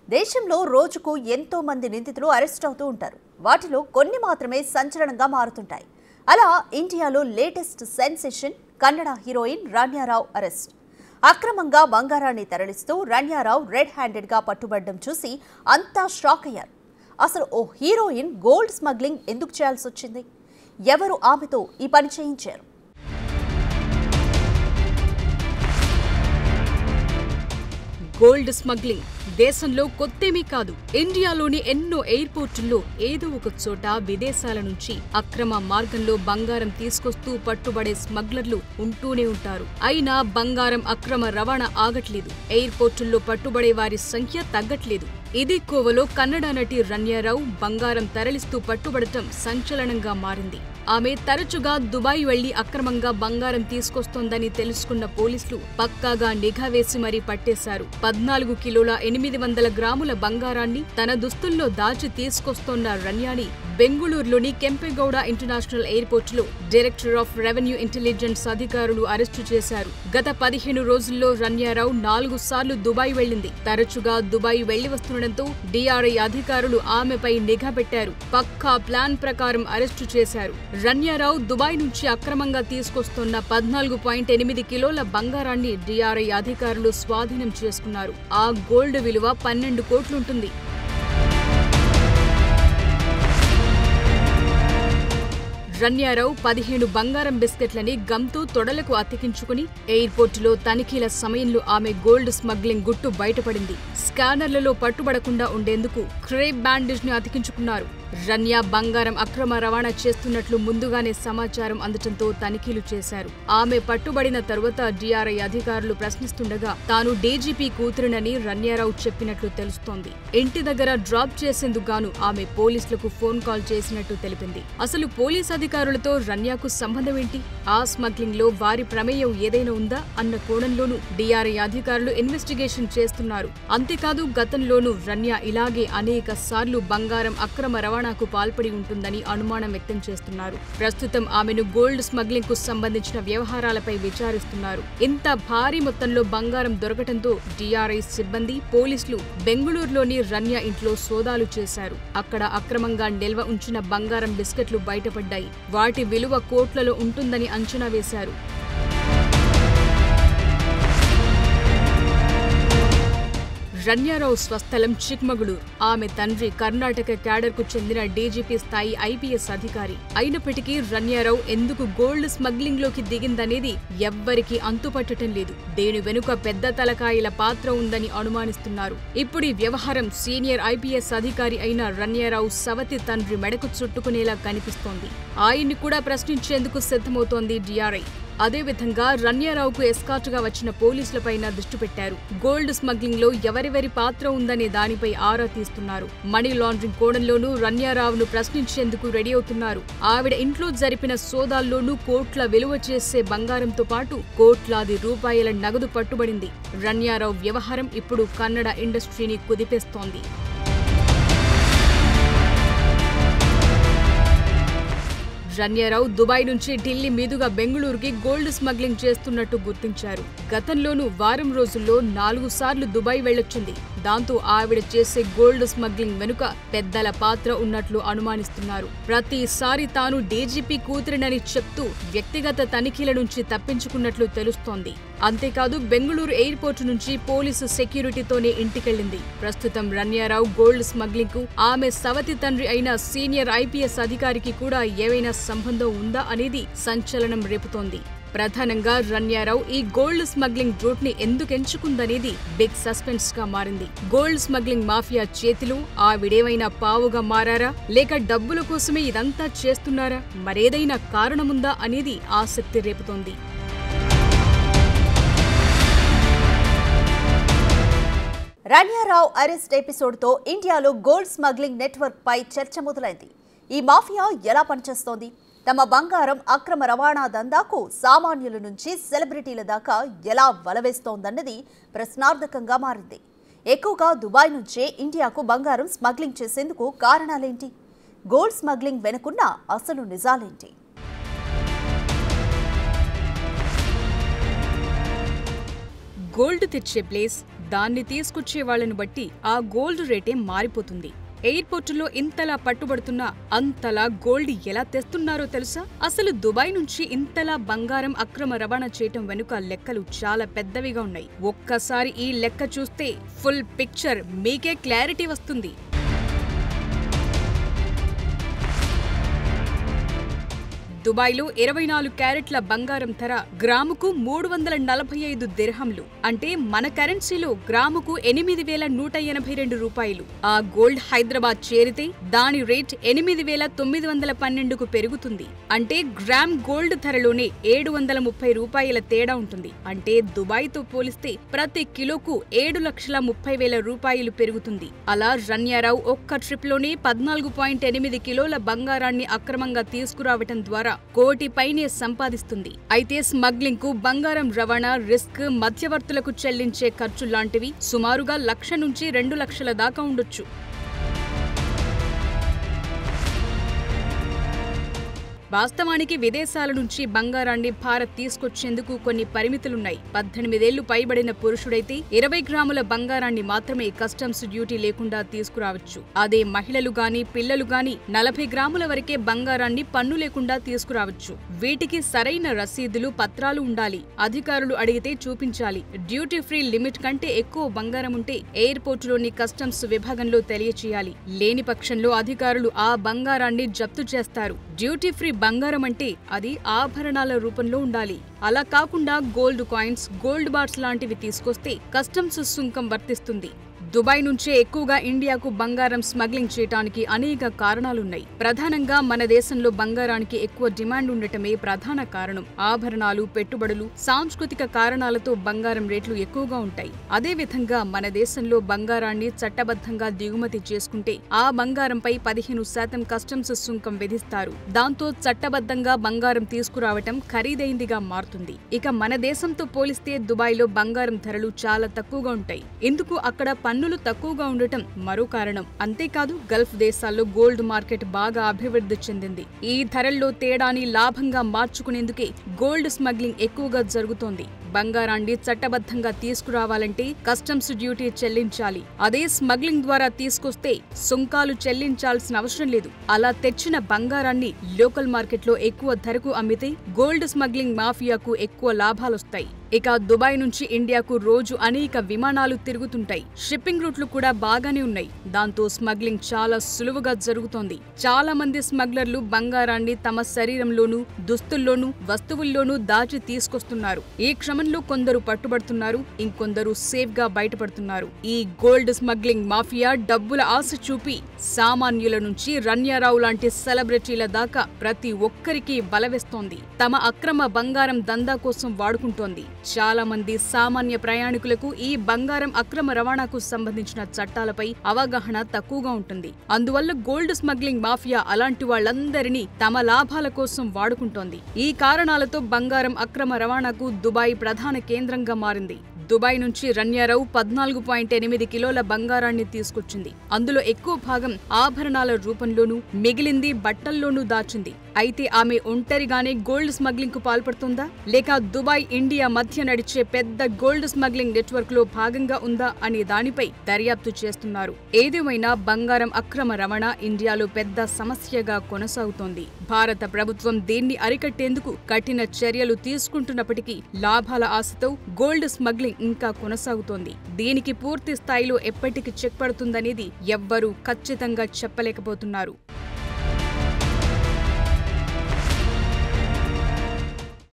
దేశంలో రోజుకు ఎంతో మంది నిందితులు అరెస్ట్ అవుతూ ఉంటారు. వాటిలో కొన్ని మాత్రమే సంచలనంగా మారుతుంటాయి. అలా ఇండియాలో latest sensation Kannada heroine Ranya Rao arrest. అక్రమంగా బంగారాన్ని తరలిస్తూ రన్యారావు రెడ్ హ్యాండెడ్గా పట్టుబడడం చూసి అంతా షాక్ అయ్యారు. అసలు ఓ హీరోయిన్ గోల్డ్ స్మగ్లింగ్ ఎందుకు చేయాల్సి వచ్చింది? ఎవరు ఆమెతో ఈ పని చేయించారు? గోల్డ్ స్మగ్లింగ్ దేశంలో కొత్తేమీ కాదు. ఇండియాలోని ఎన్నో ఎయిర్పోర్టుల్లో ఏదో ఒక చోట విదేశాల నుంచి అక్రమ మార్గంలో బంగారం తీసుకొస్తూ పట్టుబడే స్మగ్లర్లు ఉంటూనే ఉంటారు. అయినా బంగారం అక్రమ రవాణా ఆగట్లేదు. ఎయిర్పోర్టుల్లో పట్టుబడే వారి సంఖ్య తగ్గట్లేదు. ఇదే కోవలో కన్నడ నటి రన్యారావు బంగారం తరలిస్తూ పట్టుబడటం సంచలనంగా మారింది. ఆమె తరచుగా దుబాయ్ వెళ్లి అక్రమంగా బంగారం తీసుకొస్తోందని తెలుసుకున్న పోలీసులు పక్కాగా నిఘా వేసి మరీ పట్టేశారు. 14 కిలోల 800 గ్రాముల బంగారాన్ని తన దుస్తుల్లో దాచి తీసుకొస్తోన్న రన్యాని బెంగుళూరులోని కెంపెగౌడ ఇంటర్నేషనల్ ఎయిర్పోర్టులో డైరెక్టర్ ఆఫ్ రెవెన్యూ ఇంటెలిజెన్స్ అధికారులు అరెస్టు చేశారు. గత 15 రోజుల్లో రన్యారావు 4 సార్లు దుబాయ్ వెళ్లింది. తరచుగా దుబాయ్ వెళ్లి వస్తుండటంతో డిఆర్ఐ అధికారులు ఆమెపై నిఘా పెట్టారు. పక్కా ప్లాన్ ప్రకారం అరెస్టు చేశారు. రన్యారావు దుబాయ్ నుంచి అక్రమంగా తీసుకొస్తున్న 14.8 కిలోల బంగారాన్ని డిఆర్ఐ అధికారులు స్వాధీనం చేసుకున్నారు. ఆ గోల్డ్ విలువ 12 కోట్లుంటుంది. రన్యారావు 15 బంగారం బిస్కెట్లని గమ్తో తొడలకు అతికించుకుని ఎయిర్పోర్టులో తనిఖీల సమయంలో ఆమె గోల్డ్ స్మగ్లింగ్ గుట్టు బయటపడింది. స్కానర్లలో పట్టుబడకుండా ఉండేందుకు క్రేప్ బ్యాండేజ్ ని అతికించుకున్నారు. రన్యా బంగారం అక్రమ రవాణా చేస్తున్నట్లు ముందుగానే సమాచారం అందటంతో తనిఖీలు చేశారు. ఆమె పట్టుబడిన తరువాత డిఆర్ఐ అధికారులు ప్రశ్నిస్తుండగా తాను డీజీపీ కూతురునని రన్యారావు చెప్పినట్లు తెలుస్తోంది. ఇంటి దగ్గర డ్రాప్ చేసేందుకు గాను ఆమె పోలీసులకు ఫోన్ కాల్ చేసినట్టు తెలిపింది. అసలు పోలీస్ అధికారులతో రన్యాకు సంబంధం ఏంటి? ఆ స్మగ్లింగ్ లో వారి ప్రమేయం ఏదైనా ఉందా అన్న కోణంలోనూ డిఆర్ఐ అధికారులు ఇన్వెస్టిగేషన్ చేస్తున్నారు. అంతేకాదు గతంలోనూ రన్యా ఇలాగే అనేక సార్లు బంగారం అక్రమ రవాణాకు పాల్పడి ఉంటుందని అనుమానం వ్యక్తం చేస్తున్నారు. ప్రస్తుతం ఆమెను గోల్డ్ స్మగ్లింగ్ కు సంబంధించిన వ్యవహారాలపై విచారిస్తున్నారు. ఇంత భారీ మొత్తంలో బంగారం దొరకటంతో డిఆర్ఐ సిబ్బంది పోలీసులు బెంగుళూరులోని రన్యా ఇంట్లో సోదాలు చేశారు. అక్కడ అక్రమంగా నిల్వ ఉంచిన బంగారం బిస్కెట్లు బయటపడ్డాయి. వాటి విలువ కోట్లలో ఉంటుందని అంచనా వేశారు. రన్యారావు స్వస్థలం చిక్మగళూరు. ఆమె తండ్రి కర్ణాటక క్యాడర్ కు చెందిన డీజీపీ స్థాయి ఐపీఎస్ అధికారి. అయినప్పటికీ రన్యారావు ఎందుకు గోల్డ్ స్మగ్లింగ్ లోకి దిగిందనేది ఎవ్వరికీ అంతుపట్టడం లేదు. దేని వెనుక పెద్ద తలకాయల పాత్ర ఉందని అనుమానిస్తున్నారు. ఇప్పుడు ఈ వ్యవహారం సీనియర్ ఐపీఎస్ అధికారి అయిన రన్యారావు సవతి తండ్రి మెడకు చుట్టుకునేలా కనిపిస్తోంది. ఆయన్ని కూడా ప్రశ్నించేందుకు సిద్ధమవుతోంది డిఆర్ఐ. అదేవిధంగా రన్యారావుకు ఎస్కార్ట్గా వచ్చిన పోలీసులపైన దృష్టి పెట్టారు. గోల్డ్ స్మగ్లింగ్ లో ఎవరెవరి పాత్ర ఉందనే దానిపై ఆరా తీస్తున్నారు. మనీ లాండరింగ్ కోణంలోనూ రన్యారావును ప్రశ్నించేందుకు రెడీ అవుతున్నారు. ఆవిడ ఇంట్లో జరిపిన సోదాల్లోనూ కోట్ల విలువ చేసే బంగారంతో పాటు కోట్లాది రూపాయల నగదు పట్టుబడింది. రన్యారావు వ్యవహారం ఇప్పుడు కన్నడ ఇండస్ట్రీని కుదిపేస్తోంది. రన్యారావు దుబాయ్ నుంచి ఢిల్లీ మీదుగా బెంగుళూరుకి గోల్డ్ స్మగ్లింగ్ చేస్తున్నట్టు గుర్తించారు. గతంలోనూ వారం రోజుల్లో 4 సార్లు దుబాయ్ వెళ్లొచ్చింది. దాంతో ఆవిడ చేసే గోల్డ్ స్మగ్లింగ్ వెనుక పెద్దల పాత్ర ఉన్నట్లు అనుమానిస్తున్నారు. ప్రతిసారి తాను డీజీపీ కూతురినని చెప్తూ వ్యక్తిగత తనిఖీల నుంచి తప్పించుకున్నట్లు తెలుస్తోంది. అంతేకాదు బెంగుళూరు ఎయిర్పోర్టు నుంచి పోలీసు సెక్యూరిటీతోనే ఇంటికెళ్లింది. ప్రస్తుతం రన్యారావు గోల్డ్ స్మగ్లింగ్ కు ఆమె సవతి తండ్రి అయిన సీనియర్ ఐపీఎస్ అధికారికి కూడా ఏవైనా సంబంధం ఉందా అనేది సంచలనం రేపుతోంది. ప్రధానంగా రన్యారావు ఈ గోల్డ్ స్మగ్లింగ్ రూట్ ని ఎందుకు ఎంచుకుందనేది బిగ్ సస్పెన్స్ గా మారింది. గోల్డ్ స్మగ్లింగ్ మాఫియా చేతిలో ఆవిడేమైనా పావుగా మారారా, లేక డబ్బుల కోసమే ఇదంతా చేస్తున్నారా, మరేదైనా కారణముందా అనేది ఆసక్తి రేపుతోంది. రన్యారావు అరెస్ట్ ఎపిసోడ్తో ఇండియాలో గోల్డ్ స్మగ్లింగ్ నెట్వర్క్ పై చర్చ మొదలైంది. ఈ మాఫియా ఎలా పనిచేస్తోంది? తమ బంగారం అక్రమ రవాణా దందాకు సామాన్యుల నుంచి సెలబ్రిటీల దాకా ఎలా వలవేస్తోందన్నది ప్రశ్నార్థకంగా మారింది. ఎక్కువగా దుబాయ్ నుంచే ఇండియాకు బంగారం స్మగ్లింగ్ చేసేందుకు కారణాలేంటి? గోల్డ్ స్మగ్లింగ్ వెనుకున్న అసలు నిజాలేంటి? గోల్డ్ తెచ్చే ప్లేస్ దాన్ని తీసుకొచ్చే వాళ్లను బట్టి ఆ గోల్డ్ రేటే మారిపోతుంది. ఎయిర్పోర్టులో ఇంతలా పట్టుబడుతున్నా అంతలా గోల్డ్ ఎలా తెస్తున్నారో తెలుసా? అసలు దుబాయ్ నుంచి ఇంతలా బంగారం అక్రమ రవాణా చేయటం వెనుక లెక్కలు చాలా పెద్దవిగా ఉన్నాయి. ఒక్కసారి ఈ లెక్క చూస్తే ఫుల్ పిక్చర్ మీకే క్లారిటీ వస్తుంది. దుబాయ్లో 24 క్యారెట్ల బంగారం ధర గ్రాముకు 345 దిర్హంలు, అంటే మన కరెన్సీలో గ్రాముకు 8,182 రూపాయలు. ఆ గోల్డ్ హైదరాబాద్ చేరితే దాని రేట్ 8,912కు పెరుగుతుంది. అంటే గ్రామ్ గోల్డ్ ధరలోనే 730 రూపాయల తేడా ఉంటుంది. అంటే దుబాయ్తో పోలిస్తే ప్రతి కిలోకు 7,30,000 రూపాయలు పెరుగుతుంది. అలా రన్యారావు ఒక్క ట్రిప్లోనే 14.8 కిలోల బంగారాన్ని అక్రమంగా తీసుకురావటం ద్వారా కోటి పైనే సంపాదిస్తుంది. అయితే స్మగ్లింగ్ కు బంగారం రవాణా, రిస్క్, మధ్యవర్తులకు చెల్లించే ఖర్చు లాంటివి సుమారుగా 1,00,000 నుంచి 2 లక్షల దాకా ఉండొచ్చు. వాస్తవానికి విదేశాల నుంచి బంగారాన్ని భారత్ తీసుకొచ్చేందుకు కొన్ని పరిమితులున్నాయి. 18 ఏళ్లు పైబడిన పురుషుడైతే 20 గ్రాముల బంగారాన్ని మాత్రమే కస్టమ్స్ డ్యూటీ లేకుండా తీసుకురావచ్చు. అదే మహిళలు గాని పిల్లలు గాని 40 గ్రాముల వరకే బంగారాన్ని పన్ను లేకుండా తీసుకురావచ్చు. వీటికి సరైన రసీదులు, పత్రాలు ఉండాలి. అధికారులు అడిగితే చూపించాలి. డ్యూటీ ఫ్రీ లిమిట్ కంటే ఎక్కువ బంగారం ఉంటే ఎయిర్పోర్టులోని కస్టమ్స్ విభాగంలో తెలియచేయాలి. లేని పక్షంలో అధికారులు ఆ బంగారాన్ని జప్తు చేస్తారు. డ్యూటీ ఫ్రీ బంగారం అంటే అది ఆభరణాల రూపంలో ఉండాలి. అలా కాకుండా గోల్డ్ కాయిన్స్, గోల్డ్ బార్స్ లాంటివి తీసుకొస్తే కస్టమ్స్ సుంకం వర్తిస్తుంది. దుబాయ్ నుంచే ఎక్కువగా ఇండియాకు బంగారం స్మగ్లింగ్ చేయడానికి అనేక కారణాలున్నాయి. ప్రధానంగా మన దేశంలో బంగారానికి ఎక్కువ డిమాండ్ ఉండటమే ప్రధాన కారణం. ఆభరణాలు, పెట్టుబడులు, సాంస్కృతిక కారణాలతో బంగారం రేట్లు ఎక్కువగా ఉంటాయి. అదేవిధంగా మన దేశంలో బంగారాన్ని చట్టబద్ధంగా దిగుమతి చేసుకుంటే ఆ బంగారంపై 15% కస్టమ్స్ సుంకం విధిస్తారు. దాంతో చట్టబద్ధంగా బంగారం తీసుకురావటం ఖరీదైందిగా మారుతుంది. ఇక మన దేశంతో పోలిస్తే దుబాయ్లో బంగారం ధరలు చాలా తక్కువగా ఉంటాయి. ఇందుకు అక్కడ పన్నులు తక్కువగా ఉండటం మరో కారణం. అంతేకాదు గల్ఫ్ దేశాల్లో గోల్డ్ మార్కెట్ బాగా అభివృద్ధి చెందింది. ఈ ధరల్లో తేడాని లాభంగా మార్చుకునేందుకే గోల్డ్ స్మగ్లింగ్ ఎక్కువగా జరుగుతోంది. బంగారాన్ని చట్టబద్ధంగా తీసుకురావాలంటే కస్టమ్స్ డ్యూటీ చెల్లించాలి. అదే స్మగ్లింగ్ ద్వారా తీసుకొస్తే సుంకాలు చెల్లించాల్సిన అవసరం లేదు. అలా తెచ్చిన బంగారాన్ని లోకల్ మార్కెట్లో ఎక్కువ ధరకు అమ్మితే గోల్డ్ స్మగ్లింగ్ మాఫియాకు ఎక్కువ లాభాలొస్తాయి. ఇక దుబాయ్ నుంచి ఇండియాకు రోజు అనేక విమానాలు తిరుగుతుంటాయి. షిప్పింగ్ రూట్లు కూడా బాగానే ఉన్నాయి. దాంతో స్మగ్లింగ్ చాలా సులువుగా జరుగుతోంది. చాలా మంది స్మగ్లర్లు బంగారాన్ని తమ శరీరంలోనూ, దుస్తుల్లోనూ, వస్తువుల్లోనూ దాచి తీసుకొస్తున్నారు. ఈ క్రమంలో కొందరు పట్టుబడుతున్నారు, ఇంకొందరు సేఫ్ గా బయటపడుతున్నారు. ఈ గోల్డ్ స్మగ్లింగ్ మాఫియా డబ్బుల ఆశ చూపి సామాన్యుల నుంచి రన్యారావు లాంటి సెలబ్రిటీల దాకా ప్రతి ఒక్కరికి బలవేస్తోంది. తమ అక్రమ బంగారం దందా కోసం వాడుకుంటోంది. చాలా మంది సామాన్య ప్రయాణికులకు ఈ బంగారం అక్రమ రవాణాకు సంబంధించిన చట్టాలపై అవగాహన తక్కువగా ఉంటుంది. అందువల్ల గోల్డ్ స్మగ్లింగ్ మాఫియా అలాంటి వాళ్లందరినీ తమ లాభాల కోసం వాడుకుంటోంది. ఈ కారణాలతో బంగారం అక్రమ రవాణాకు దుబాయ్ ప్రధాన కేంద్రంగా మారింది. దుబాయ్ నుంచి రన్యారావు 14.8 కిలోల బంగారాన్ని తీసుకొచ్చింది. అందులో ఎక్కువ భాగం ఆభరణాల రూపంలోనూ, మిగిలింది బట్టల్లోనూ దాచింది. అయితే ఆమె ఒంటరిగానే గోల్డ్ స్మగ్లింగ్ కు పాల్పడుతుందా, లేక దుబాయ్, ఇండియా మధ్య నడిచే పెద్ద గోల్డ్ స్మగ్లింగ్ నెట్వర్క్ లో భాగంగా ఉందా అనే దానిపై దర్యాప్తు చేస్తున్నారు. ఏదేమైనా బంగారం అక్రమ రవాణా ఇండియాలో పెద్ద సమస్యగా కొనసాగుతోంది. భారత ప్రభుత్వం దీన్ని అరికట్టేందుకు కఠిన చర్యలు తీసుకుంటున్నప్పటికీ లాభాల ఆశతో గోల్డ్ స్మగ్లింగ్ ఇంకా కొనసాగుతోంది. దీనికి పూర్తి స్థాయిలో ఎప్పటికి చెక్ పడుతుందనేది ఎవ్వరూ ఖచ్చితంగా చెప్పలేకపోతున్నారు.